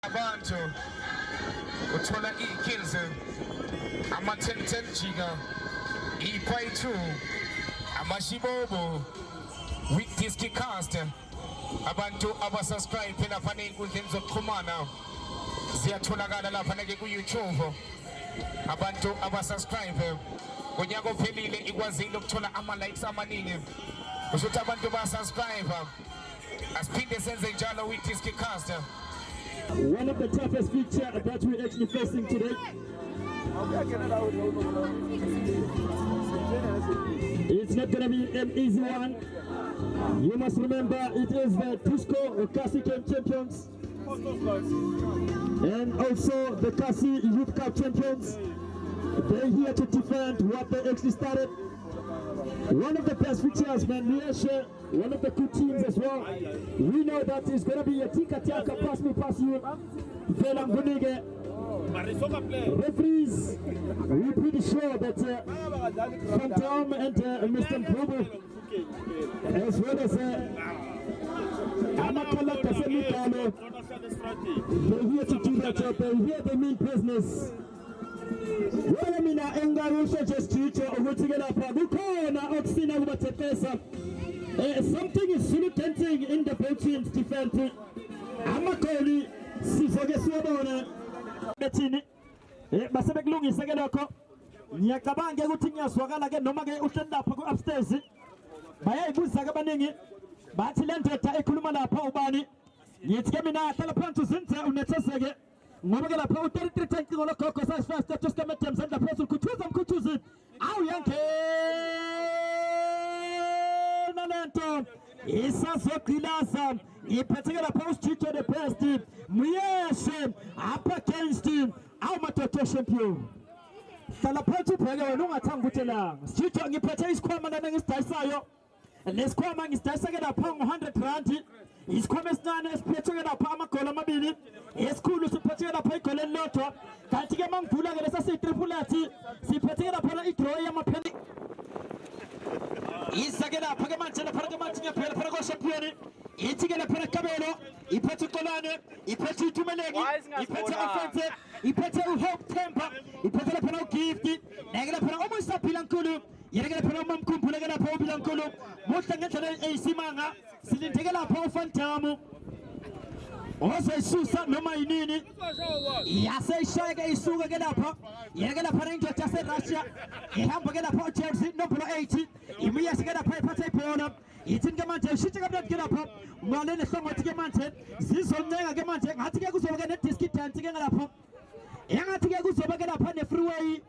abantu uthola i-kills ama-10 jiga i-2 amashibobo with disc cast abantu abasubscribe lapha ney'nkundleni zokuxhumana ziyatholakala lapha nake ku-YouTube. Abantu abasubscribe ngonyaka ophelile ikwazile ukuthola ama-likes amaningi kusho ukuthi abantu basubscribe. Asiphinde senze njalo with disc cast. One of the toughest features that we're actually facing today. It's not going to be an easy one. You must remember it is the Tusco Kasi Camp champions and also the Kasi Youth Cup champions. They're here to defend what they actually started. One of the best features, man. One of the good teams as well. We know that it's going to be a tika-taka, pass me, pass you. Velam Bunige. Referees, we're pretty sure that Phantom and Mr. Mpubu, as well as Amakala Kasemikalo, they're here to do their job. They're here to mean business. Wala mina engarusha just chicho ukuthikela pha kukhona okusina kubathethesa something is really tempting in the Belgian defense. Amakoli sifoke siyabona bethini basebekulungisa ke lokho ngiyacabanga ukuthi ngiyazwakala ke noma ke uhleli lapha ku upstairs bayayibuza ke abaningi bathi le ndoda ekhuluma lapha ubani ngithi ke mina hlala phansi uzinze unetheseke ngoba ke lapha u33 tanki ngolo khokho sa status ke metem sandla phezulu kuthuzamkhuthuzi awu yanke nalento isazoqilaza iphethe lapha uSchicho the best muyeshe apha against awu madodo champion hlala phansi ubheke wena ungathanga ukuthi la Schicho ngiphethe isikhwama lana ngisidayisayo lesikhwama ngisidayisa ke lapha ngo100 rand isikhwama esincane esiphethe ke lapha amagoli amabili esikhulu siphethe ke lapha igoli elilodwa kanti ke mangivula ke lesa siyitripulati siphethe ke lapha idraw yamapheni isake lapha ke manje lapha ke manje ngiyaphela phela kwa-champion ithi ke lapha Kabelo iphethe uXolani iphethe uThumeleki iphethe Afense iphethe uHope Temper iphethe lapha uGift neke lapha uMusaphila Nkulu yeke lapha uMamkhumbulo ke lapha uBila Nkulu muhle ngendlela eyisimanga silindeke lapha uFantamu ozoyisusa noma yinini yaseyishayeke isuke ke lapha yeke lapha indoda yaseRussia ihamba ke lapha uJersey nombolo 8 imiyese ke lapha iphathe ibhola ithini ke manje ushintshe kamnandi ke lapha ngale nehlongothi ke manje zizoncenga ke manje ngathi ke kuzoba ke ne-disc dance ke ngalapha engathi ke kuzoba ke lapha ne-freeway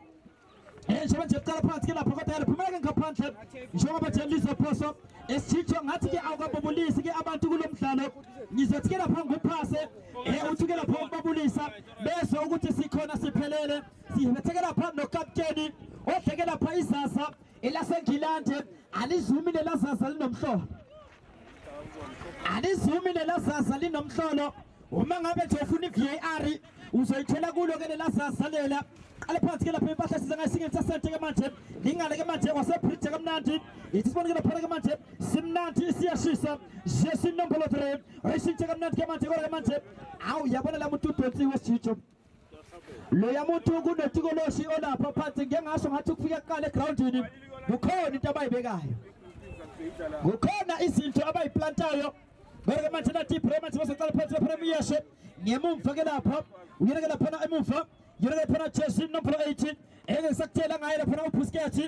njengoba nje kuqala phansi ke lapha kodwa yaliphumela ke ngaphandle njengoba nje lizophoso esithicho ngathi ke awukababulisi ke abantu kulo mdlalo ngizothi ke lapha nguphase uthi ke lapha ukubabulisa bese ukuthi sikhona siphelele sibethe lapha nokapteni ohleke lapha izaza elaseNgilande alizumile lazaza linomhlolo alizumile lazaza linomhlolo uma ngabe nje ufuna iVAR uzoyithela kulo ke lazaza lela qale phansi ke lapha impahla siza ngayisingetha sente ke manje lingale ke manje wasebridge kamnandi ithi sibone ke lapha ke manje simnandi siyashisa Jesse nombolo 3 oyishintshe kamnandi ke manje kodwa ke manje awu yabona la muntu udonsi wesijijo lo yamuntu kunotikoloshi olapha phansi ngengasho ngathi ukufika kuqala egroundini kukhona into abayibekayo kukhona izinto abayiplantayo kodwa ke manje nathi manje bazoqala phansi lapha emiyeshe ngemumva ke lapha uyena ke lapha emumva yona ke phana Jesse nombolo 18 engisakutshela ngaye lapha uBusquets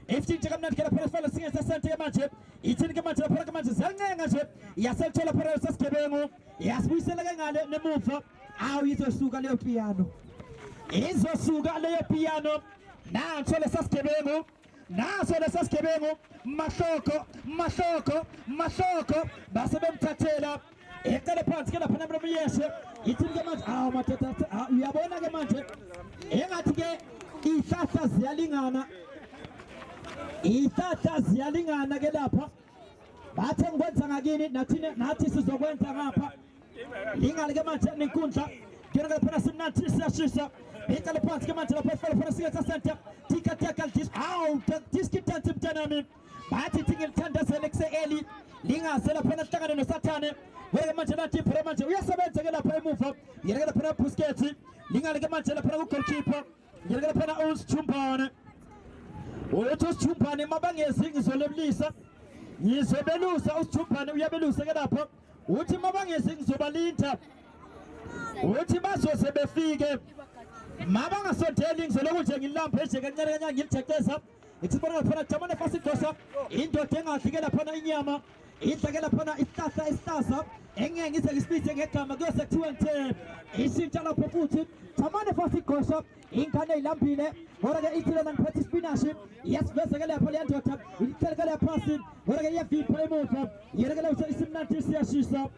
efithe kamnandi ke lapha sifala singethe sente ke manje ithini ke manje lapha ke manje ziyancenga nje yaselithola phela sesigebengu yasibuyisela ke ngale nemuva awu izosuka leyo piano izosuka leyo piano nanso lesasigebengu naso lesasigebengu mahloko base bemthathela eqale phansi ke lapha namuyeshe ithini ke manje awu madoda uyabona ke manje engathi ke ihlahla ziyalingana ke lapha bathe ngikwenza ngakini nathi sizokwenza ngapha lingale ke manje nenkundla kena ke phela simnathi siyashisa eqale phansi ke manje lapha phela singetha center tika disc awu disc dance mntanami bathi thingilithanda selekse eli lingase lapha nahlangane noSathane weke manje nathi phela manje uyasebenza ke lapha emuva yeke lapha Busquets lingale ke manje lapha ku goalkeeper yeke lapha uSchumpane uthi uSchumpane mabangezi ngizolebulisa ngizobelusa uSchumpane uyabelusa ke lapha uthi mabangezi ngizobalinda uthi bazoze befike mabangasondeli ngizoleku nje ngilambe nje kancane kancane ngilithekeza Ikusibona lapha jamane fasidosha indoda engadlike lapha inyama idlake lapha isihlahla esihlasa engeke ngize ngisipithe ngegama kuyose kuthiwa ngithe ishintsha lapho futhi jamane fasidosha ingane ilambile ngora ke ithile ngiphethe isipinashi yasiveze lapha le ndoda ilitheleke lapha phansi ngora ke iyavipha emuva yeke lapha isimnandi siyashisa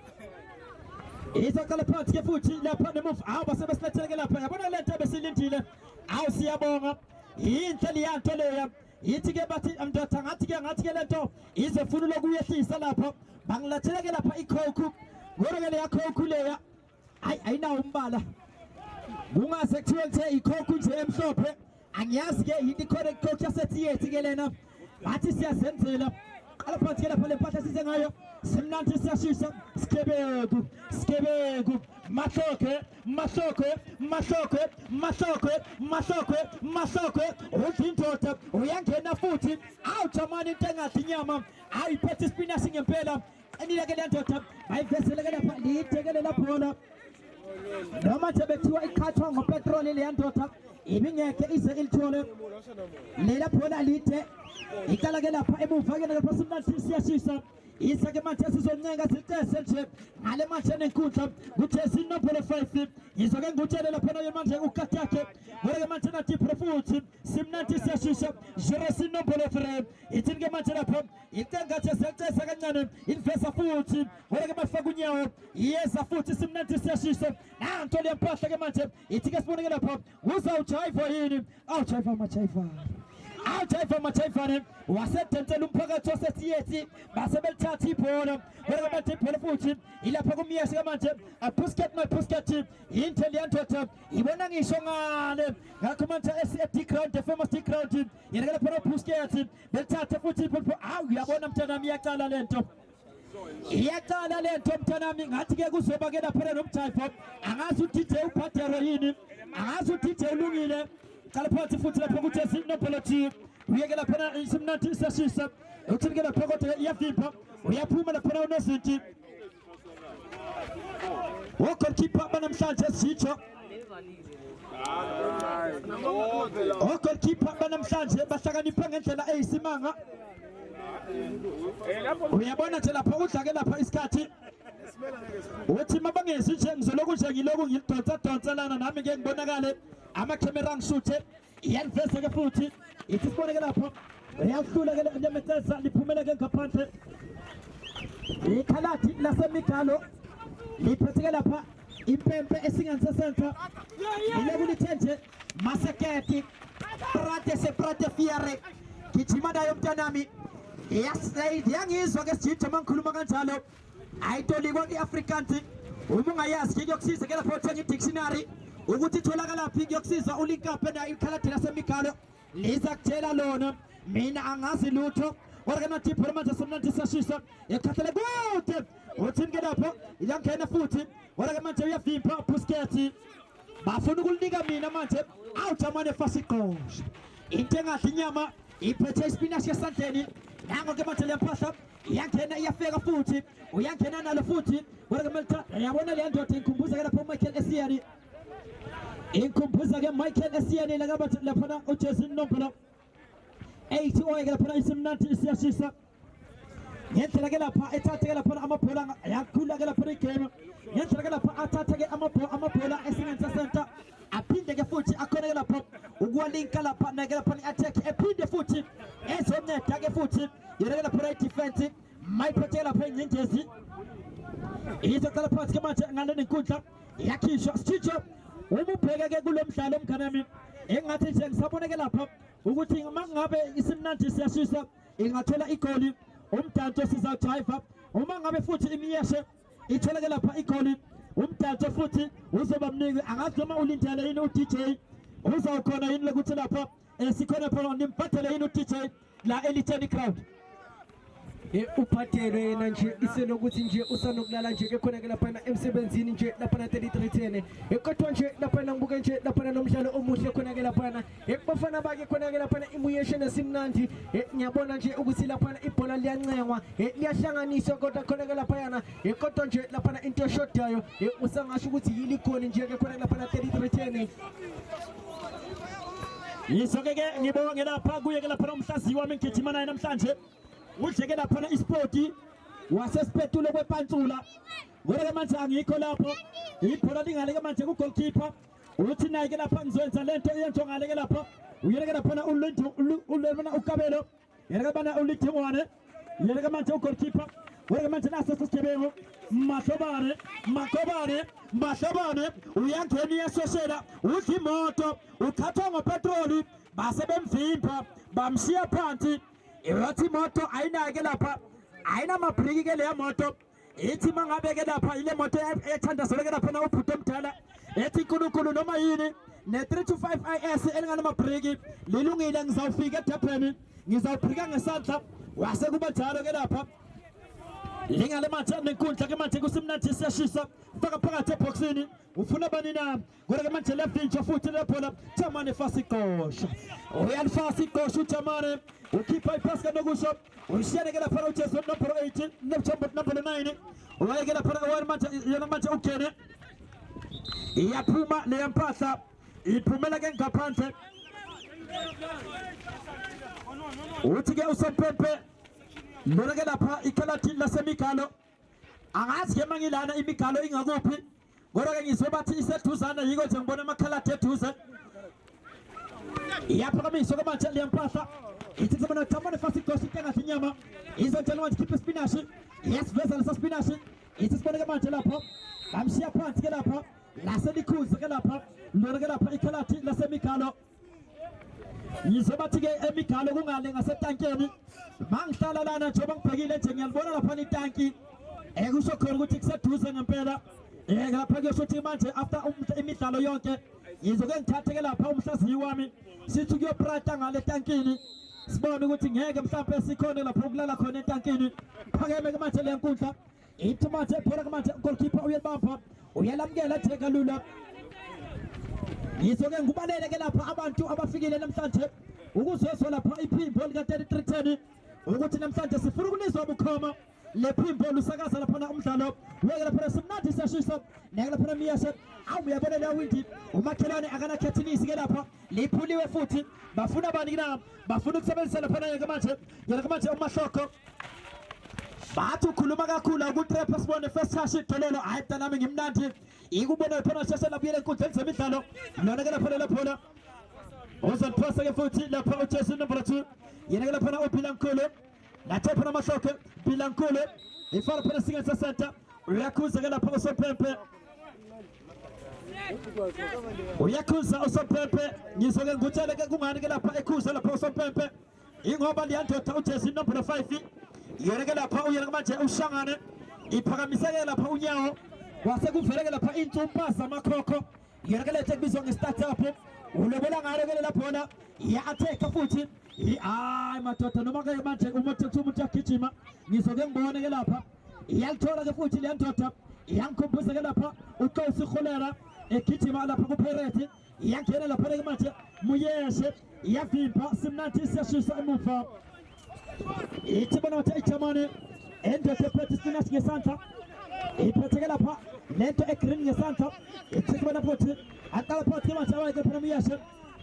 izaqala phansi ke futhi lapha nemuva abasebesiletheke lapha yabona le nto besilindile siyabonga inhle liyanto leya yithi ke bathi amndoda ngathi ke lento izefuna lokuyehlisa lapha bangilathela ke lapha icoke ngora ke le coke leya ayinawo umbala kungaze kuthiwe nje icoke nje emhlophe angiyazi ke yini correct coke yasetheater ke lena bathi siyazenzela qala phansi ke lapha le mpahla size ngayo simnandi siyashisa skebeku mahlokwe udindoda uyangena futhi awujamani into engathi inyama ayiphethe isipinashi ngempela enile ke le ndoda bayivesele ke lapha liyitekele la bhola noma nje bethiwa ikhathwa ngopetrol le ndoda ibingeke ize ilithole lela bhola lide ikala ke lapha emuva ke lapha simnandi siyashisa isake manje sizoncenga sitese nje ngale manje nenkundla kuthe sinombolo 5 yizoke ngutshele lapha nayo manje ukati yakhe ngeke manje nathi futhi simnandi siyashisa jere sinombolo 3 ithini ke manje lapha intenga nje secesa kancane invesa futhi ngeke bafaka unyawo yesa futhi simnandi siyashisa nanto le mpahla ke manje ithi ke siboneke lapha uzawujive yini awujive machayifane wasedentela umphakathi wasetheater basebelithatha ibhola ngeke bathi ibhola futhi ilapha kumiyesi ke manje Busquets into liyandoda ibona ngisho ngale ngakho manje esi ground the famous ground yena lapha Busquets belithatha futhi ibhola uyabona mntanami iyaqala lento mntanami ngathi ke kuzoba ke lapha nomjive angazi uDJ uphathero yini angazi uDJ ulungile qala phansi futhi lapha kuthi sinombolo 2 uyeke lapha isimnandi siyashisa uthi ke lapha kodwa iyavipha uyaphuma lapha unozinti goalkeeper banamhlanje sitho goalkeeper banamhlanje bahlakanipha ngendlela eyisimanga uyabona nje lapha udlake lapha isikhathi uthi mabangezi nje ngizoloku nje ngiloku ngidonsa lana nami ngeke ngibonakale ama-camera ngishuthe iyaliveza ke futhi ithi siboneke lapha uyahlula ke lemetesa liphumele ke ngaphandle ikhalathi lasemigalo liphethe ke lapha impempe esingense center ilekulithe nje Maseketi Prate Fiere gijima nayo mntanami yangizwa ke sijija mangikhuluma kanjalo ayitolikwa i-Afrikaans uma ungayazi kuyokusiza ke lapha uthenga i-dictionary ukuthi itholakala phi kuyokusiza ulinkape na ikhalathi lasemigalo liza kuthela lona mina angazi lutho kodwa nathi manje simnandi siyashisa ekhathele kude uthini ke lapho iyangena futhi kodwa manje uyavimpa Busquets bafuna ukulinika mina manje awujamane fasiqosha into engadli inyama iphethe isipinashi esandleni nango ke manje lempahla iyangena iyafeka futhi uyangena nalo futhi kodwa manje yabona le ndoda inkumbuza ke lapho Michael Essien inkumbuza ke Michael Essien lakabathi lapha uJason Nombolo 80 oyeke lapha isimnandi siyashisa ngendlela ke lapha ethathe ke lapha amabhola yakhula ke lapha igame ngendlela ke lapha athathe ke amabhola esingenza center aphinde ke futhi akhona ke lapha ukuwalinka lapha na ke lapha i-attack ephinde futhi ezonceda ke futhi yena ke lapha right defense mayiphethe lapha ingcindezi izoqala phansi ke manje ngale nenkundla yakhishwa sithijo uma ubheke ke kulomdlalo omnganami engathi nje ngisaboneke lapha ukuthi mangabe isimnandi siyashisa ingathola igoli umdanso sizawujive uma ngabe futhi imiyeshe itholeke lapha igoli umdanso futhi uzoba mningi angazi noma ulindele yini uDJ uzawukhona yini lokuthi lapha sikhona phela nimbhathele yini uDJ la eliteni crowd uphathelwe yena nje isenokuthi nje usanokulala nje ke khona ke lapha emsebenzini nje lapha na 3310 kodwa nje lapha ngibuke nje lapha nomdlalo omuhle khona ke lapha bafana bake khona ke lapha imuyeshe nesimnandi ngiyabona nje ukuthi lapha ibhola liyancengwa liyahlanganiswa kodwa khona ke lapha yana kodwa nje lapha into eshodayo usangasho ukuthi yili khona nje ke khona lapha na 3310 yiso-ke ngibonge lapha kuye-ke lapha umhlaziyi wami engigijima naye namhlanje udleke laphana ispoti wasesipetule kwepantsula kodwa-ke manje angikho lapho ibhola lingale-ke manje ku-goalkeeper uthi naye-ke lapha ngizoyenza le nto iyenziwa ngale-ke lapha uyele-ke laphana ukabelo yele-ke bana ulithingwane yele-ke manje u-goalkeeper kodwa-ke manje naso sesigebengu Mahlobane uyangena iyasoshela udla imoto ukhathwa ngopetroli base bemvimba bamshiya phansi ewathi imoto ayinake lapha ayinamabhriki-ke leya moto ithi mangabe-ke lapha ile moto ethandazeleke lapha na ubhuti omdala ethi nkulunkulu noma yini ne-325 is elinganamabhriki lilungile ngizawufika edabheni ngizawubhrika ngesandla wase kuba njalo-ke lapha lingale manje nenkundla ke manje kusimnandi siyashisa faka phakathi eboxini ufuna bani na kodwa ke manje left inch futhi lebhola Tamane Fasikosha uyalifasa igosha uTamane ukhipha ipass kanokusho uyishiyeke lapha uJason number 8 number 9 uyeke lapha manje yena manje ugene iyaphuma le mpahla iphumela ke ngaphandle uthi ke uSompempe lona-ke lapha ikhalati lasemigalo angazi ke mangilana imigalo ingakuphi kodwa-ke ngizwe bathi iseduzana yiko nje ngibona amakhalati eduze iyaphakamiswa-ke manje liyampahla ithi sabona Tamane Fasikosha intengathi inyama izotshela manje khipha ispinashi iyasiveza lesa spinashi ithi sibone-ke manje lapho bamshiya phansi-ke lapha laselikhuze-ke lapha lona-ke lapha ikhalati lasemigalo yize bathi-ke emigalo kungale ngasetankeni mangihlala lana njengoba ngibhekile nje ngiyalibona lapha itanki kusho khona ukuthi kuseduze ngempela lapha kuyosho ukuthi manje after imidlalo yonke ngizoke ngithathe-ke lapha umhlaziyi wami sithi kuyoprata ngale tankini sibone ukuthi ngeke mhlawumbe sikhona lapho ukulala khona etankini phakeme-ke manje le nkundla ithi manje phela-ke manje goalkeeper uyelibamba uyalamukela nje kalula yizo-ke ngubalele-ke lapha abantu abafikile namhlanje ukuzozwa lapha iphimbo lika-3310 ukuthi namhlanje sifuna ukulizwa bukhoma lephimbo lusakaza laphana umdlalo weke laphana simnandi siyashisa neke laphana miyashe uyabona leya windi umakhelwane akanakhethinisi-ke lapha liphuliwe futhi bafuna bani na bafuna ukusebenzisa laphana yeke manje umahloko bathi ukhuluma kakhulu ukutrepa sibone first touch idololo hayi mntanami ngimnandi ikubona phana sheshe labuyele enkundleni zemidlalo lona-ke laphana laphola uzaliphosa-ke futhi lapha uJason number 2 yena-ke laphana uBhilankulu nathe phana amahlokhe Bhilankulu ifana phana sigeza center uyakhuza-ke lapha uSompempe uSompempe ngizo-ke ngutshele-ke kungani-ke lapha ekhuza lapha uSompempe ingoba liyandoda uJason number 5 yena-ke lapha uyena manje ushangane iphakamiseke lapha unyawo kwase kuveleke lapha insumpa zamakhokho yena-ke lethe kubizwa nge-startup ulobola ngalo-ke laphona iya-atheka futhi hayi madoda noma-ke manje umuntu yagijima ngizoke ngibone-ke lapha iyalithola-ke futhi leya ndoda iyangikhumbuza-ke lapha uCosi Kholera egijima lapha kuPirate iyangena lapha-ke manje muyeshe iyavimba simnandi siyashisa emuva ithi bona bathi iTamane endoda ephethe ispinashi ngesandla iphethe-ke lapha lento egreen ngesandla ithi bona futhi aqala phakathi manje abayeke phana muyeshe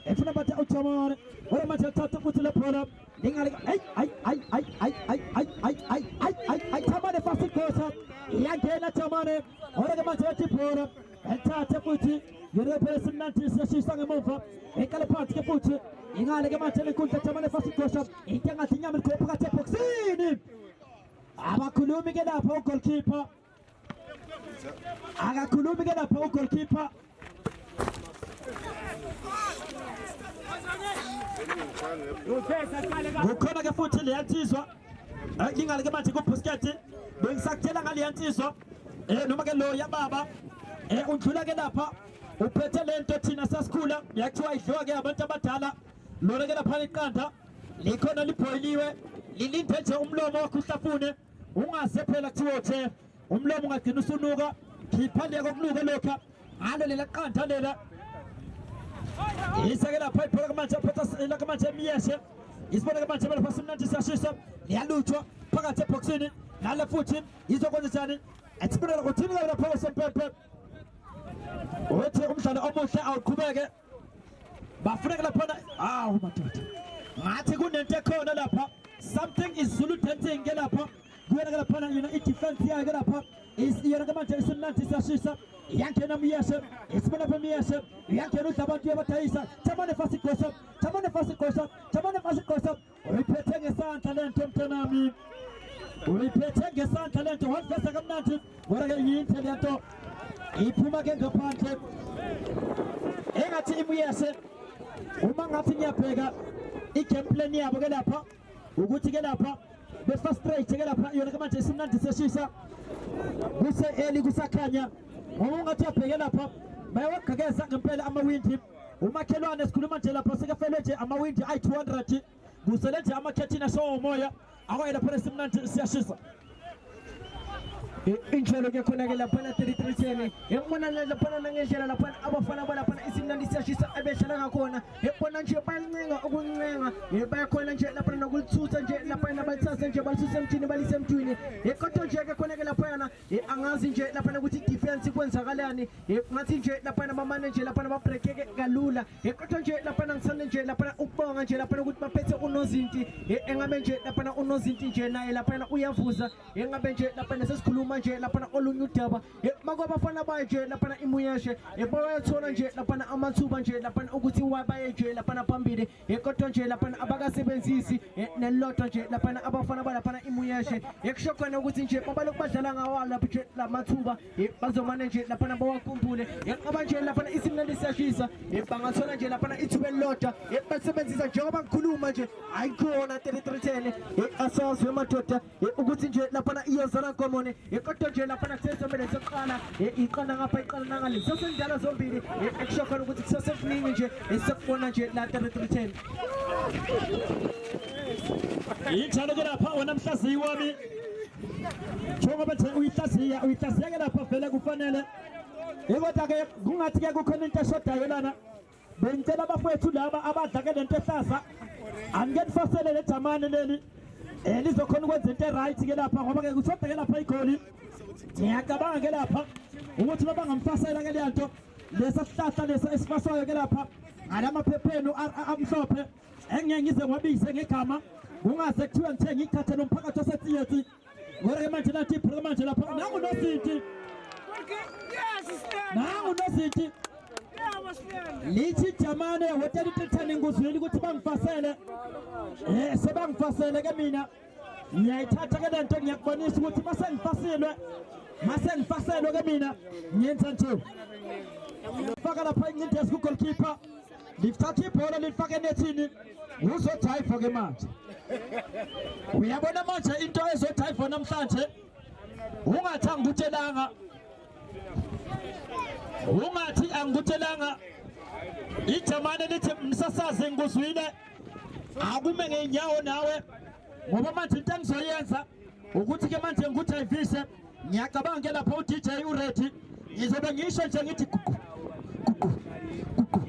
efuna bathi uTamane ora manje athatha futhi lebhola lingale Tamane Fasikosha iyangena Tamane ora-ke manje ethi ibhola ethathe futhi yena phela simnandi siyashisa ngemuva eqale phansi-ke futhi ingale-ke manje lenkundla Tamane Fasikosha into engathi inyama likhona phakathi ebhokisini abakhulumi-ke lapha ugoalkeeper akakhulumi-ke lapha ugoalkeeper kukhona-ke futhi leyansizwa ngingale-ke manje kubhusketi bengisakutshela ngaleyansizwa noma-ke lo yababa undlula-ke lapha uphethe lento thina sasikhula yakuthiwa idliwa-ke abantu abadala lona-ke lapha iqanda likhona libhoyiliwe lilinde nje umlomo wakho uhlafune ungaze phela kuthiwa uthe umlomo ungagcina usunuka khiphale kokuluka lokha ngalo lela qanda lela isake lapha iphela manje aphetha la manje emiyeshe isibona manje lapha simnandi siyashisa liyaluthwa phakathi eboxini nala futhi izokwenza njani athibona ukuthi lapha kwesempempe uthi umdlalo omuhle awuqhubeke bafuneka lapha awu madoda ngathi kunento ekhona lapha something is Zulu dancing ke lapha kuyena ke lapha yena i-defense yakhe lapha yena ke manje isimnandi siyashisa yangena miyeshe isibona lapha miyeshe yangena udlabantu yabadayisa thamane fast gosa thamane fast gosa thamane fast gosa uyiphethe ngesandla lento mntanami uyiphethe ngesandla lento wafesa kamnandi ngoba ke yinhle lento iphuma ke ngaphandle engathi imiyeshe uma ngathi ngiyabheka i-game plan yabo ke lapha ukuthi ke lapha be-frustrate ke lapha yona ke manje isimnandi siyashisa kuse-eli kusakhanya ngoba ungathi uyabheke lapha bayawagqekeza ngempela amawindi umakhelwane sikhuluma nje lapha sekafelwe nje amawindi ayi-200 kusele nje amakhethini ashowa umoya akwaye lapha isimnandi siyashisa injalo ke khona ke lapha 3310 yabona lapha nangendlela lapha abafana balapha isimnandi siyashisa abedlala ngakhona yabona nje bayancenga ukuncenga bayakhona nje lapha nokulithutha nje lapha nabalithatha nje balisuse emthini balise emthini kodwa nje ke khona ke lapha yana angazi nje lapha ukuthi defense kwenzakalani ngathi nje lapha namamane nje lapha nababreak kalula kodwa nje lapha ngisande nje lapha ukubonga nje lapha ukuthi baphethe unozinti engabe nje lapha unozinti nje naye lapha uyavuza engabe nje lapha sesikhuluma nje lapha olunye udaba makubafana baye nje lapha imuyeshe bayathola nje lapha amathuba nje lapha ukuthi baye nje lapha phambili kodwa nje lapha abakasebenzisi nelotho nje lapha abafana balapha imuyeshe ekushokwana ukuthi nje babalokhu badlala ngawo lapha nje lamathuba bazomane nje lapha bawakhumbule abanje lapha isimnandi siyashisa bangathola nje lapha ithuba elilodwa basebenzisa njengoba ngikhuluma nje ayikhona 3310 asazwe madoda ukuthi nje lapha iyozana nkomone kodwa nje lapha kusesomele sokuqala iqala ngapha iqala nangale sesendala zombili ekushokana ukuthi kusesekuningi nje esikubona nje la 3310 injalo ke lapha wona mhlaziyi wami njengoba nje uyihlaziya ke lapha vele kufanele kodwa ke kungathi ke kukhona into eshodayo lana bengicela abafowethu laba abadla ke lento ehlaza angenifasele le jamani leli lizokhona ukwenza into right ke lapha ngoba ke kushoda ke lapha igoli ngiyacabanga ke lapha ukuthi babangamfasela ke lento lesa sihlahla lesa esifaswayo ke lapha ngalamaphepheni amhlophe engeke ngize ngwabise ngegama kungaze kuthiwa ngithenga ikhathe nomphakathi osetsiyetsi ngoba ke manje nathi iprogram manje lapha nangu nosinti nangu nosinti lithi jamane hoteli tithani nguzweli ukuthi bangifasele sebangifasele ke mina ngiyayithatha ke lento ngiyakubonisa ukuthi masengifaselwe ke mina ngiyenza nje faka lapha incindezi ku-goalkeeper lithatha ibhola lifake enethini uzodrayiva ke manje uyabona manje into ezodrayiva namhlanje ungathi angikutshelanga ijamane lithi msasazi ngikuzwile akume ngeenyawo nawe ngoba manje into engizoyenza ukuthi ke manje ngikudrayivise ngiyacabanga ke lapha uDJ uready ngizobe ngisho nje ngithi gugu gugu gugu gugu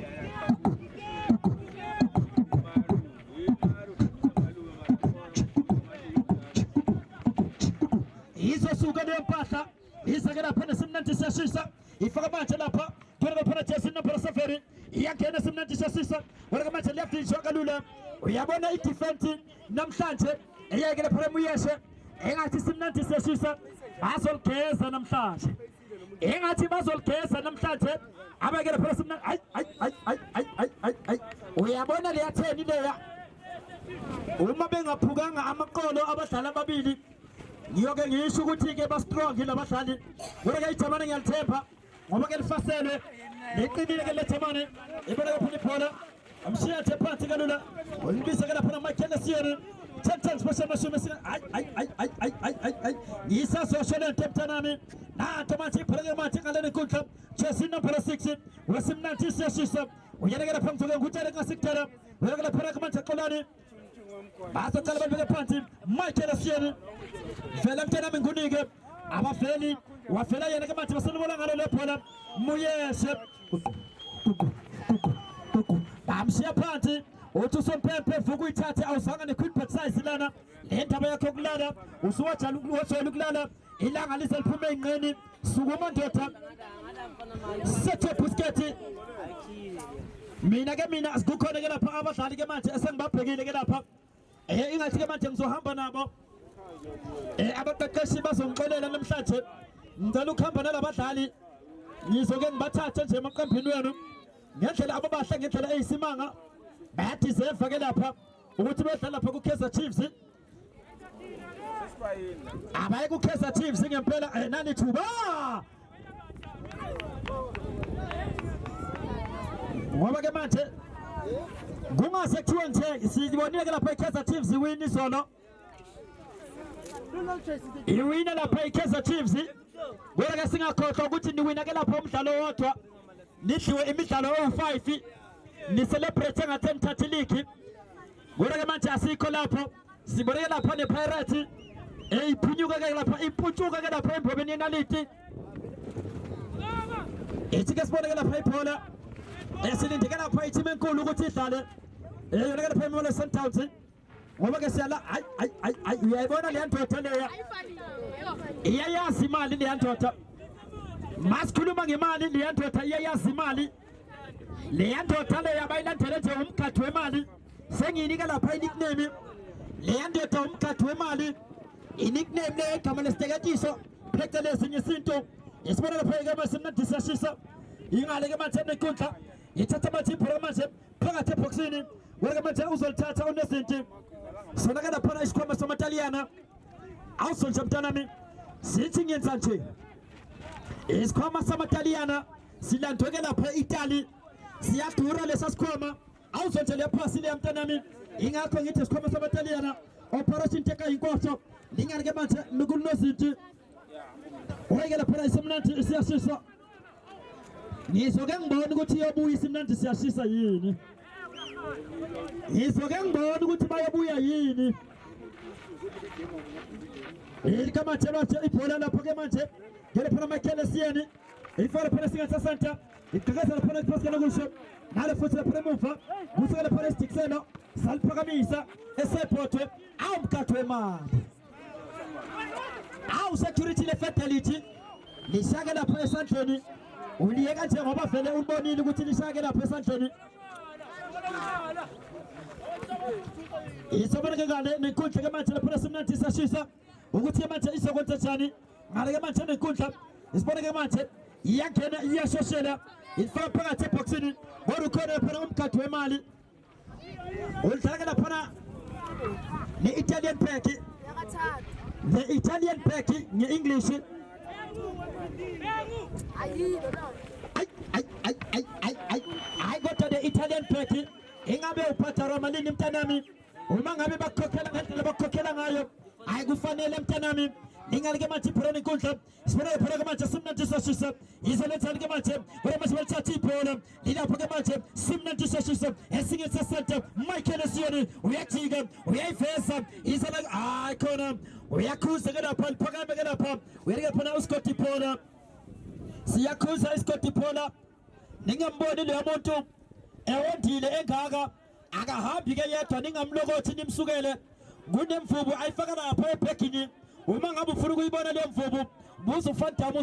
izosuka leyo mpahla izake lapha nesimnandi siyashisa ifaka manje lapha kuwena phana jesi number 7 iyangena simnandi siyashisa wena manje left inshwa kalula uyabona i-defense namhlanje eyayekele phana muyeshe engathi simnandi siyashisa bazoligeza namhlanje engathi bazoligeza namhlanje abekele phana simnandi ay uyabona leya 10 leya uma bengaphukanga amaqolo abadlali ababili ngiyoke ngisho ukuthi ke ba strong labadlali ngoba ke ijamane ngiyalithemba ngoba ke lifaselwe leqinile ke lethemane ibona ke phula ibhola amshiya the phansi kalula ulibisa ke lapha namakhele siyeni 10 special machine ay ngisasosho le nto nami nathi manje iphele manje ngaleni kunkla Chelsea number 6 wesimnandi siyashisa uyelekela phambi kwakhe ngutshele ngasikutela uyelekela phela manje xolani bazocala balibeke phansi Michael Asieni vela mntanami ngunike abafeli wafela yena ke manje baselibona ngalo lebhola Muyeshe bamshiya phansi uthi usompempe vuka uyithathe awuzanga ne-queen size lana le ndaba yakho yokulala usuwajala ukulala ilanga lize liphume ey'nqeni sukuma ndoda sethe busketi mina kukhona ke lapha abadlali ke manje esengibabhekile ke lapha ingathi ke manje ngizohamba nabo abaqeqeshi bazongixolela namhlanje ngicela ukuhamba nalabadlali ngizoke ngibathathe nje emaqembini wenu ngendlela ababahle ngendlela eyisimanga bayadeserve ke lapha ukuthi bedlala lapha ku-Kaizer Chiefs abaye ku-Kaizer Chiefs ngempela nani thuba ngoba ke manje kungase kuthiwe nje sibonile ke lapha i-Kaizer Chiefs iwini izolo iwina lapha i-Kaizer Chiefs kodwa ke singakhohlwa ukuthi niwina ke lapha umdlalo wodwa nidliwe imidlalo ewu5 ni celebrate ngathi nithatha league kodwa ke manje asikho lapho siboneke lapha nePirates eyiphunyuka ke lapha imputshuka ke lapha embobeni yenaliti ethi ke siboneke lapha ibhola esilindeke lapha iteam enkulu ukuthi idlale yona ke lapha eMola Sundowns ngoba ke siyala ay uyayibona le ndoda leya iyayazi imali le ndoda masikhuluma ngemali le ndoda iyayazi imali le ndoda le yabayilandele nje umkhathi wemali senginika lapha i-nickname le ndoda umkhathi wemali i-nickname le igama lesiteketisho phecelezi ngesinto isibona lapha ke masimnandi siyashisa ingale ke manje nenkundla ithatha amathipho manje phakathi eboxini wena ke manje uzolithatha unezinto sona ke lapha isikhwama samataliyana awusonje mntanami sithi ngenza nje isikhwama samataliyana silandwe ke lapha eItaly siyadura lesa sikhwama awuzonje le phasi le mntanami ingakho ngithi isikhwama samataliyana operation teka inkohlo lingane ke manje nikunozinto oyeke lapha isemnandi siyashisa ngizoke ngibona ukuthi iyobuya isimnandi siyashisa yini ngizoke ngibona ukuthi bayobuya yini ikamanje bathe ibhola lapha ke manje ngele phana Michael Asieni ifara phana singatha center iqhaqeza lapha iphasela kusho ngale futhi lapha emuva kusukela phana isitikselo saliphakamisa esephothwe awumkhathi wemali awu security le fatality lishake lapha esandleni uliye kanje ngoba vele ubonile ukuthi lishake lapha esandleni isobona ke ngale nenkundla ke manje lapha simnandi sashisa ukuthi manje izokwenza njani ngale ke manje nenkundla isibona ke manje iyangena iyashoshela ifaka phakathi eboxini ngoba ukhona phana umkhathi wemali ulidlala ke lapha ne-Italian pack the Italian pack nge-English I got to the Italian pack ingabe uphatha romalini mntanami uma ngabe bakukhokhela ngendlela bakukhokhela ngayo ayikufanele mntanami ningalike manje iphoroni inkundla sibona iphora ke manje simnandi sashisa izelethani ke manje wena manje balithatha ibhola lilapho ke manje simnandi sashisa esinye sesenta Michael Asieni uyajika uyayiveza izela hayi khona uyakhuza ke lapha liphakame ke lapha uyeke phana uScott Iphola siyakhuza iScott Iphola ningamboni lo muntu ewondile engaka akahambi ke yedwa ningamlokothi nimsukele kunemvubu ayifaka lapha ebhegini uma ngabe ufuna ukuyibona le mvubu buza uFantama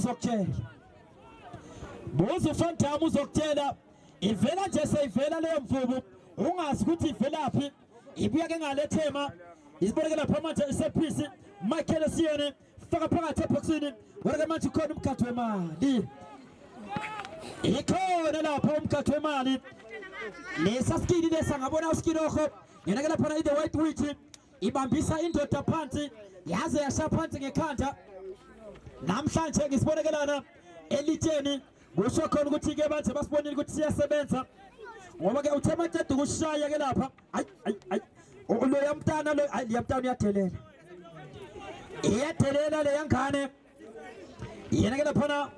uzokutshela ivela nje seyivela le mvubu ungazi ukuthi ivelaphi ibuya ke ngale thema isiboneke lapha manje isephisi Michael Asieni faka phakathi eboxini wena manje khona umkhathi wemali ikhona lapha umkhathi wemali lesaskini lesa ngabona uskilokho yena ke lapha ide white witch ibambisa indoda phansi yaze yasha phansi ngekhanda namhlanje ngisibonelana elitsheni kusho khona ukuthi ke manje basibonile ukuthi siyasebenza ngoba ke uthe manje ukushaya ke lapha lo yamntana lo yamntana uyathelela iyathelela le yangane yena ke lapha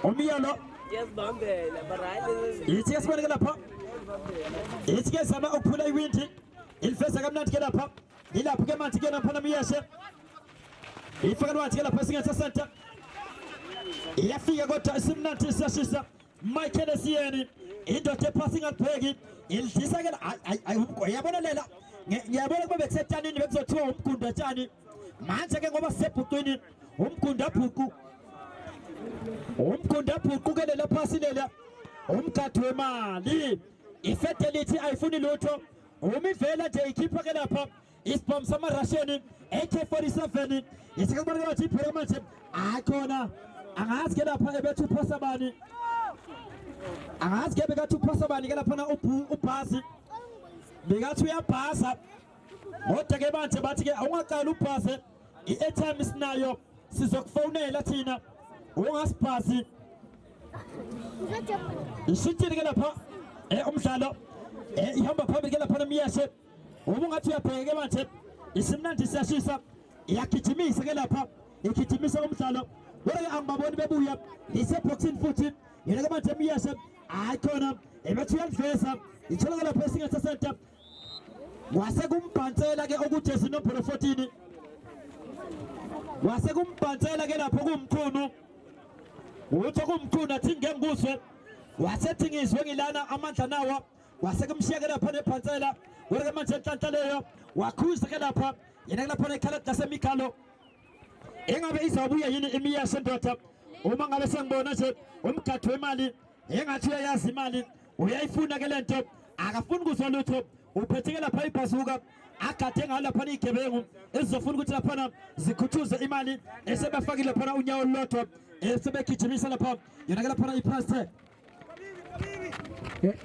umiyalo yesibambela barayile ithi yesiboneke lapha ithi ke zama ukuphula iwindi ilifeza kamnandi ke lapha ilapho ke manje ke lapha namiyeshe ifaka lwathi ke lapha singethe center iyafika kodwa isimnandi siyashisa Michael Essien indoda ephasi ngakubheki ilidisa ke yabona lela ngiyabona kube bethethanini bekuzothiwa umgunda tshani manje ke ngoba sisebhuqini umgunda bhuqu ke lela phasi lela umgadi wemali ifidelity ayifuni lutho umivela nje ikhipha ke lapha isibhamu sama Russian AK47 isike kubona ukuthi iphela manje akhona angazi ke lapha ebethu phasabani angazi ke bekathi uphasabani ke lapha na ubhasi bekathi uyabhasa kodwa ke manje bathi ke awungaqala ubhase i-airtime sinayo sizokufonela thina ungasibhasi ishintshile ke lapha umdlalo ihamba phambili ke lapha namiyeshe ubungathi uyabheka ke manje isimnandi siyashisa iyagijimisa ke lapha igijimisa umdlalo kodwa angibaboni bebuya liseboxing futhi yena ke manje miyeshe ayikhona ebethi uyaliveza ithola ke lapha esingethe center wase kumbhansela ke ukuthi sinombolo 14 wase kumbhansela ke lapho kumkhulu utho kumkhulu athi ngengizwe wasethi ngizwe ngilana amandla nawa wase kumshiya ke lapha nebhansela kodwa ke manje enhlanhla leyo wakhuza ke lapha yena ke lapha nekhala lasemikalo engabe izabuya yini imiyashe ndoda uma ngabe sengibona nje umgadi wemali engathi uyayazi imali uyayifuna ke lento akafuni kuzwa lutho uphethe ke lapha ibhazuka agade ngalapha igebengu ezizofuna ukuthi lapha zikhuthuze imali esebafakile lapha unyawo lodwa esebegijimisa lapha yena ke lapha iprice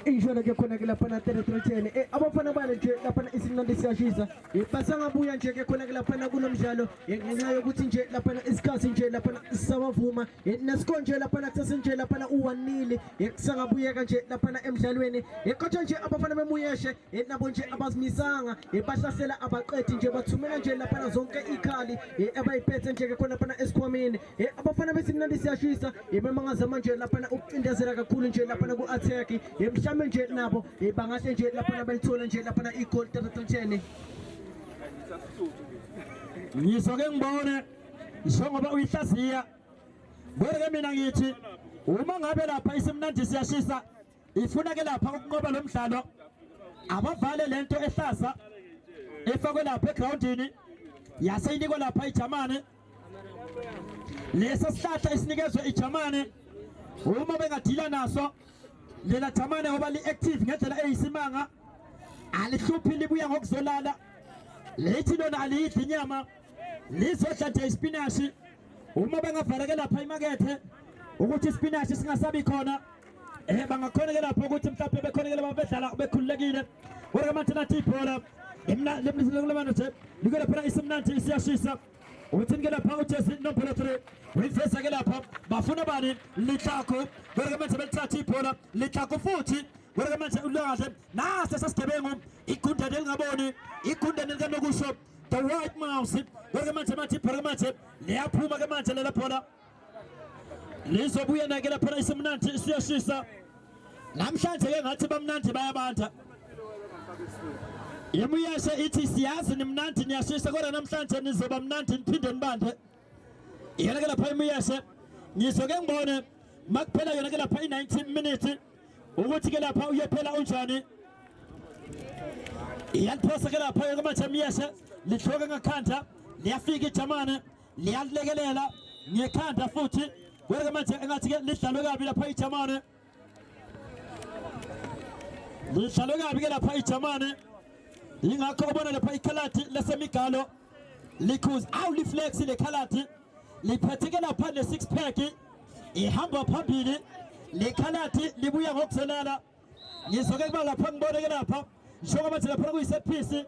injona ke khona ke lapha na territory abafana bale nje lapha isimnandi siyashisa basangabuya nje ke khona ke lapha kunomdlalo ngenxa yokuthi nje lapha isikhathi nje lapha sisabavuma nesikho nje lapha kusase nje lapha u1-0 kusangabuyeka nje lapha emidlalweni kodwa nje abafana bemuyeshe nabo nje abazimisanga bahlasela abaqedi nje bathumela nje lapha zonke ikhali abayiphethe nje ke khona lapha esikhwameni abafana besimnandi siyashisa bemangazama nje lapha ukucindezela kakhulu nje lapha ku-attack mhlawumbe nje nabo bangahle nje lapha balithola nje lapha i-goal 3-10 ngiso ke ngibone njengoba uyihlaziya kodwa ke mina ngithi uma ngabe lapha isimnandi siyashisa ifuna ke lapha ukunqoba lo mdlalo abavale lento ehlaza efakwe lapha egroundini yaseyinikwa lapha iJamani lesa sihlahla isinikezwe iJamani uma bengadila naso lela Jamani ngoba li-active ngendlela eyisimanga alihluphi libuya ngokuzolala lethi lona aliyidli inyama lizodla nje ispinashi uma bengavaleke lapha imakethe ukuthi ispinashi singasabi khona bangakhona ke lapha ukuthi mhlawumbe bekhona ke laba bedlala bekhululekile kodwa manje nathi ibhola lemizilenglemano nje liko lapha isimnandi siyashisa uthini ke lapha uJesse nombolo 3 uyiveza ke lapha bafuna bani Litlako kodwa manje belithatha ibhola Litlako futhi kodwa manje ulongahle nase sesigebengu igunda elingaboni igunda likanokusho the white mouse kodwa manje ibhola manje liyaphuma ke manje lela bhola lizobuya ke lapha isimnandi siyashisa namhlanje ke ngathi bamnandi bayabanda Imuyeshe ithi siyazi nimnandi niyashisa kodwa namhlanje nizoba mnandi niphinde nibande yena ke lapha imuyeshe ngizo ke ngibone makuphela yona ke lapha i-19 minutes ukuthi ke lapha uyephela unjani iyaliphosa ke lapha ke manje imuyeshe lihloka ngakhanda liyafika iJamani liyalekelela ngekhanda futhi kodwa manje engathi ke lidlalwe kabi lapha iJamani lidlalwe kabi ke lapha iJamani ingakho ubona lapha ikhalati lesemigalo likhuza liflex lekhalati liphethe ke lapha ne6 pack ihamba phambili lekhalati libuya ngokuzolala ngizoke kuba lapha ngibone ke lapha njengoba manje lapha kuyise piece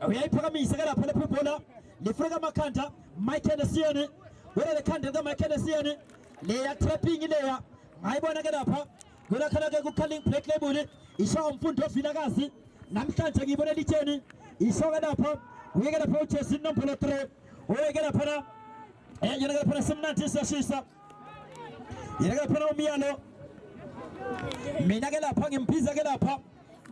uyayiphakamisa ke lapha lebhola lifreka amakhanda Michael Essien wena lekhanda ka Michael Essien leya trapping leya ngayibona ke lapha ngona khala ke ku calling black label isho umfundo ovilakazi namhlanje ngibona litheni ishoka lapha uyeke lapha uJesse nombolo 3 uyeke lapha yena ke lapha simnandi siyashisa yena ke lapha umyalo mina ke lapha ngimpiza ke lapha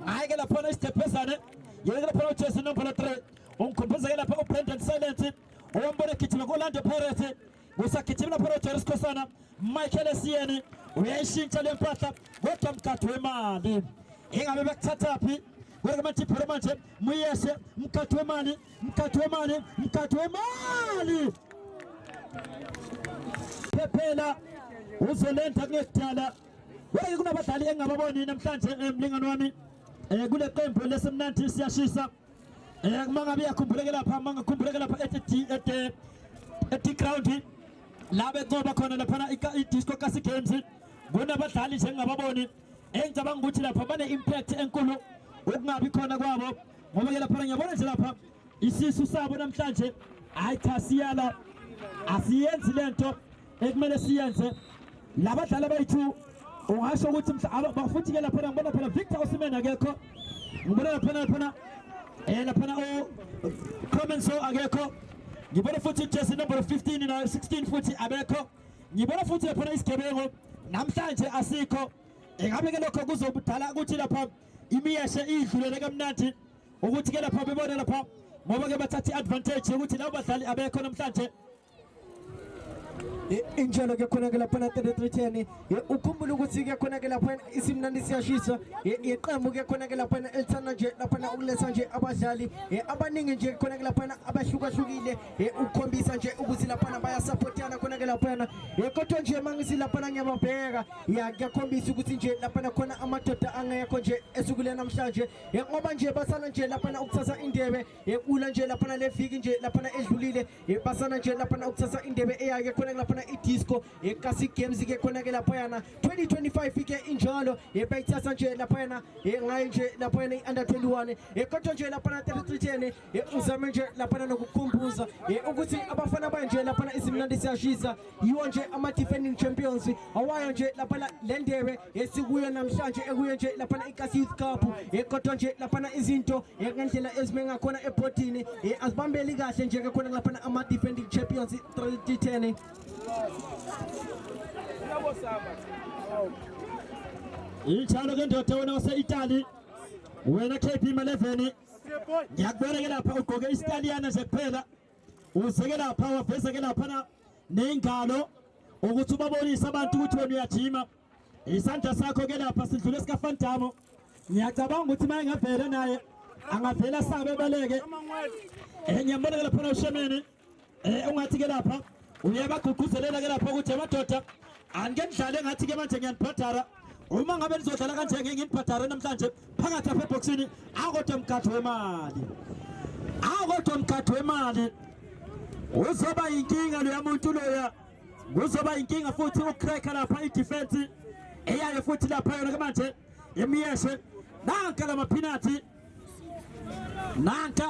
hayi ke lapha isitephezane yena lapha uJesse number 3 ungikhombeza lapha uBrendan Silence owambona gijima kuLorlando Pirates kusagijima lapha uJairus Khosana Michael Esieni uyayishintsha lempahla kodwa mkhathi wemali ingabe bekuthatha phi kweke manje phela manje muyeshe mkhathi wemali Phephela uzolenta kuyekudala weke kunabadlali engababoni namhlanje emlingani wami kule qembu lesemnandi siyashisa mangabe yakhumbuleke lapha mangakhumbuleke lapha at ground labe ngoba khona lapha i-disco kasi games kunabadlali njengababoni engicabanga ukuthi lapha bane impact enkulu ukungabi khona kwabo ngoba ke lapha ngiyabona nje lapha isisu sabo namhlanje hayi cha siyala asiyenzi lento ekumele siyenze labadlali abayithu ungasho ukuthi bafuthi ke lapha ngibona phela Victor Osimhen akekho ngibona lapha lapha Comenso akekho ngibona futhi jersey number 15 na 16 futhi abekho ngibona futhi lapha isigebengo namhlanje asikho engabe ke lokho kuzobudala ukuthi lapha imiyeshe idlulele kamnandi ukuthi ke lapha bebona lapha ngoba ke bathatha advantage ukuthi labo badlali abekho namhlanje injalo ke khona ke lapha na 3310 ukhumbula ukuthi ke khona ke lapha isimnandi siyashisa iqembu ke khona ke lapha elithanda nje lapha ukuletha nje abadlali abaningi nje khona ke lapha abahlukahlukile ukukhombisa nje ukuthi lapha bayasupportana khona ke lapha kodwa nje mangisi lapha ngiyababheka kuyakhombisa ukuthi nje lapha khona amadoda angekho nje esukule namhlanje ngoba nje basana nje lapha ukuthatha indebe kula nje lapha leviki nje lapha edlulile basana nje lapha ukuthatha indebe eyake khona lapha i-disco kasi games ke khona ke lapha yana 2025 ke injalo bayithatha nje lapha yana ngaye nje lapha yana under 21 kodwa nje lapha 3310 uzame nje lapha nokukhumbuza ukuthi abafana banje lapha isimnandi siyashisa yiwo nje ama defending champions awayo nje lapha le ndebe esikuyo namhlanje ekuyo nje lapha ikasi youth cup kodwa nje lapha izinto ngendlela ezimenga khona ebhodini azibambeli kahle nje ke khona lapha ama defending champions 3310 injalo ke ndoda wena wase-Italy wena KP Ma11 ngiyakubona ke lapha ugqoke isitaliana nje kuphela uzeke lapha waveza ke lapha nengalo ukuthi ubabonise abantu ukuthi wena uyajima isandla sakho ke lapha sidlule sikafantamo ngiyacabanga ukuthi maye ngavela naye angavela sabe baleke ngiyambona ke lapha uShemeni ungathi ke lapha uyabagqugquzelela ke lapha ukuthi amadoda angeke nidlale ngathi ke manje ngiyanibhadara uma ngabe nizodlala kanje nginibhadara namhlanje phakathi apha eboxini akodwa umkhathi wemali uzoba inkinga lo yamuntu loya kuzoba inkinga futhi ucracker lapha i-defense eyaye futhi lapha yona ke manje emiyeshe nanka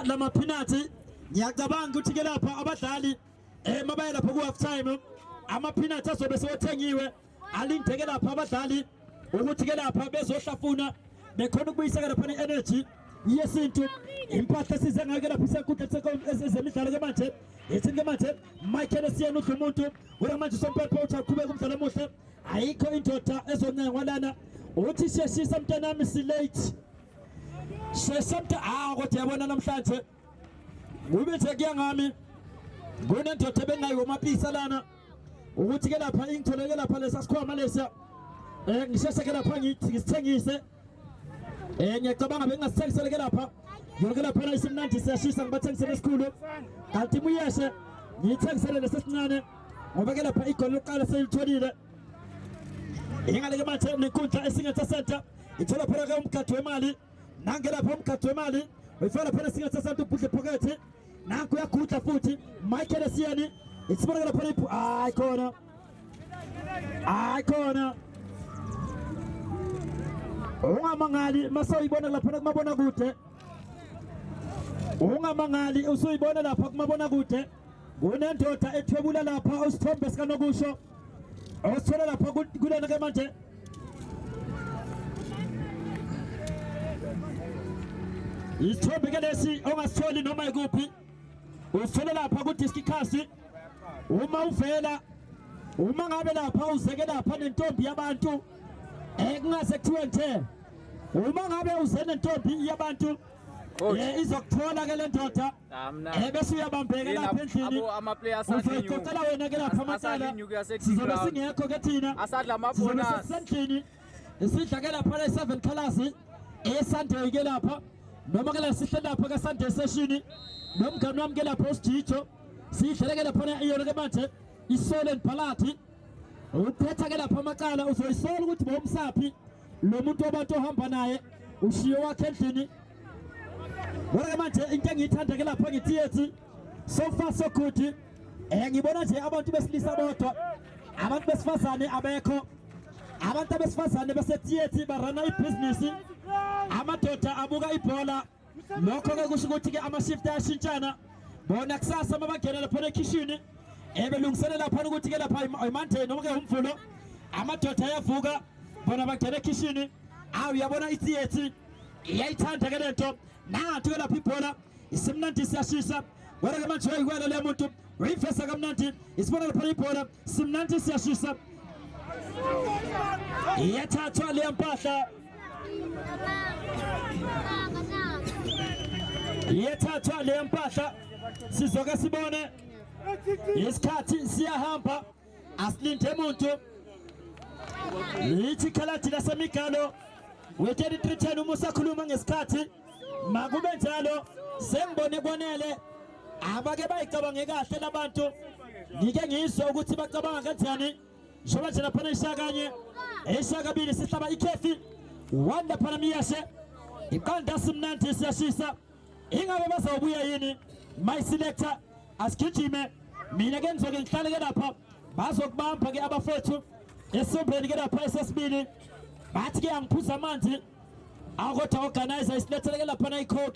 lamaphinati ngiyacabanga ukuthi ke lapha abadlali mabaye lapha ku half time amaphinati azobe sewathengiwe alindeke lapha abadlali ukuthi ke lapha bezohlafuna bekhona ukubuyiseka lapha ne-energy yesintu impahla size ngayo ke lapha isenkundla ezemidlalo ke manje yethini ke manje Michael Esieni udla umuntu wena manje sompepho uthi aqhubeka umdlalo omuhle ayikho indoda ezoncengwa lana uthi sheshisa mntanami silate shesamta kodwa yabona namhlanje kube nje kuyangami kunendoda ebengayo mapisa lana ukuthi ke lapha ingitholeke lapha lesa sikhwama lesa ngisheshe ke lapha ngisithengise ngiyacabanga bengasithengisele ke lapha yonke lapha isimnandi siyashisa ngibathengisele esikhulu kanti muyeshe ngiyithengisele lesesincane ngoba ke lapha igoli lokuqala selitholile ingale ke manje nenkundla esingetha center ithola phela ke umkhathi wemali nange lapha umkhathi wemali uyifaka phela esingetha center ubudle pocket nanku uyagudla futhi Michael Esieni isibona ke lapha iphu khona ungamangali masoyibona lapha kumabona kude ungamangali usuyibona lapha kumabona kude kunendoda ethwebula lapha usithombe sikanokusho osithola lapha kulena ke manje isithombe ke lesi ongasitholi noma ikuphi usithola lapha ku-disc cast uma ngabe lapha uzeke lapha nentombi yabantu kungase kuthiwe nje uma ngabe uze nentombi yabantu izokuthola ke le ndoda bese uyabambeka lapha endlini uzoyixoxela wena ke lapha amacala sizobe singekho ke thina sizobe sisendlini sidla ke lapha la 7 colors eSunday ke lapha noma ke la sihle lapha ke Sunday session nomngane wami ke lapha uSijijo sidlele ke lapha iyona ke manje iSolen Palati uphetha ke lapha amacala uzoyisola ukuthi bomsaphi lo muntu obantu ohamba naye ushiyo wakhe endlini wona manje into engiyithanda ke lapha ngithi yethi so far so good ngibona nje abantu besilisa bodwa abantu besifazane abekho abantu besifazane besetheater barana ibusiness amadoda abuka ibhola lokho ke kusho ukuthi ke ama shift ayashintshana bona kusasa mabangena lapha ekitchen belungiselela lapha ukuthi ke lapha iMonday noma ke uMvulo amadoda ayavuka bona bangena ekitchen uyabona itheater iyayithanda ke lento nathi ke lapha ibhola isimnandi siyashisa wena ke manje uyikwela le muntu uyifesa kamnandi isibona lapha ibhola simnandi siyashisa iyathathwa le mpahla iyathathwa le mpahla sizoke sibone isikhathi siyahamba asilinde umuntu lithi khalathi lasemigalo we-3310 uma usakhuluma ngesikhathi makube njalo sengibone kwanele abake bayicabange kahle labantu ngike ngizwe ukuthi bacabanga kanjani njengoba nje lapha ishakanye eshakabili sihlaba ikhefi wanda phana miyashe iqanda simnandi siyashisa ingabe bazawubuya yini my selector asigijime mina ke ngizoke ngihlale ke lapha bazokubamba ke abafethu esombeni ke lapha esesibili bathi ke angiphuza amanzi akodwa organizer isilethele ke lapha na ikhokhi